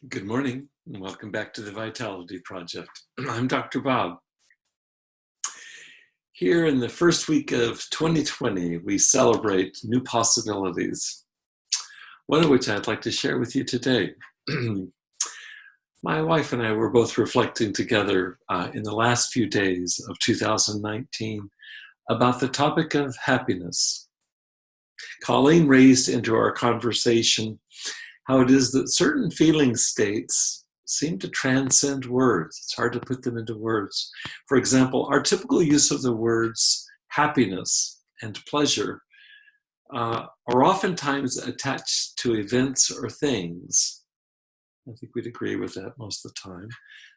Good morning and welcome back to the Vitality Project. I'm Dr. Bob. Here in the first week of 2020, we celebrate new possibilities, one of which I'd like to share with you today. My wife and I were both reflecting together in the last few days of 2019 about the topic of happiness. Colleen raised into our conversation how it is that certain feeling states seem to transcend words. It's hard to put them into words. For example, our typical use of the words happiness and pleasure are oftentimes attached to events or things. I think we'd agree with that most of the time.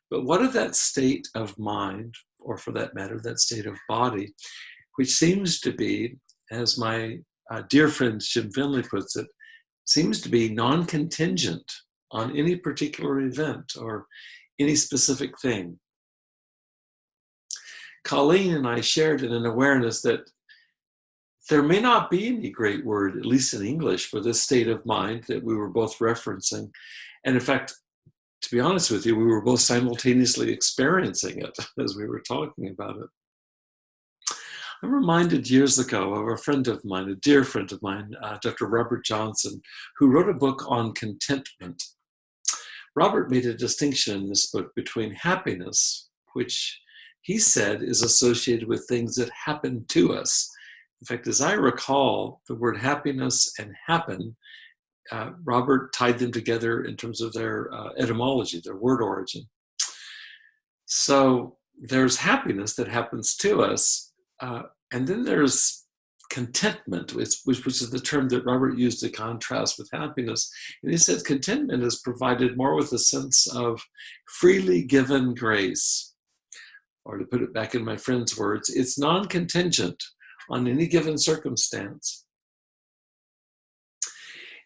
But what of that state of mind, or for that matter, that state of body, which seems to be, as my dear friend Jim Finley puts it, seems to be non-contingent on any particular event or any specific thing. Colleen and I shared in an awareness that there may not be any great word, at least in English, for this state of mind that we were both referencing. And in fact, to be honest with you, we were both simultaneously experiencing it as we were talking about it. I'm reminded years ago of a friend of mine, a dear friend of mine, Dr. Robert Johnson, who wrote a book on contentment. Robert made a distinction in this book between happiness, which he said is associated with things that happen to us. In fact, as I recall, the word happiness and happen, Robert tied them together in terms of their etymology, their word origin. So there's happiness that happens to us, and then there's contentment, which is the term that Robert used to contrast with happiness. And he said contentment is provided more with a sense of freely given grace. Or to put it back in my friend's words, it's non-contingent on any given circumstance.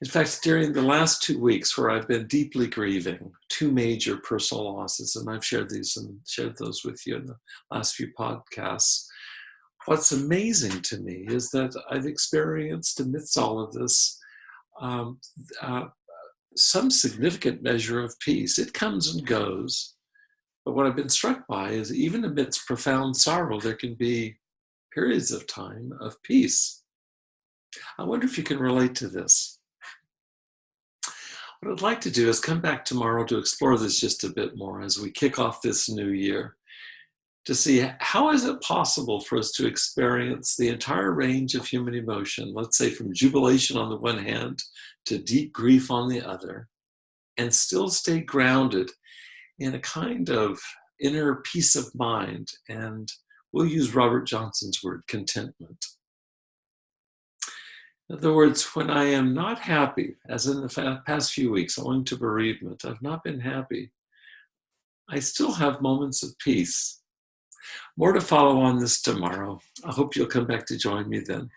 In fact, during the last 2 weeks where I've been deeply grieving, two major personal losses, and I've shared those with you in the last few podcasts, what's amazing to me is that I've experienced amidst all of this some significant measure of peace. It comes and goes, but what I've been struck by is even amidst profound sorrow, there can be periods of time of peace. I wonder if you can relate to this. What I'd like to do is come back tomorrow to explore this just a bit more as we kick off this new year, to see how is it possible for us to experience the entire range of human emotion, let's say from jubilation on the one hand to deep grief on the other, and still stay grounded in a kind of inner peace of mind, and we'll use Robert Johnson's word, contentment. In other words, when I am not happy, as in the past few weeks owing to bereavement, I've not been happy, I still have moments of peace. More to follow on this tomorrow. I hope you'll come back to join me then.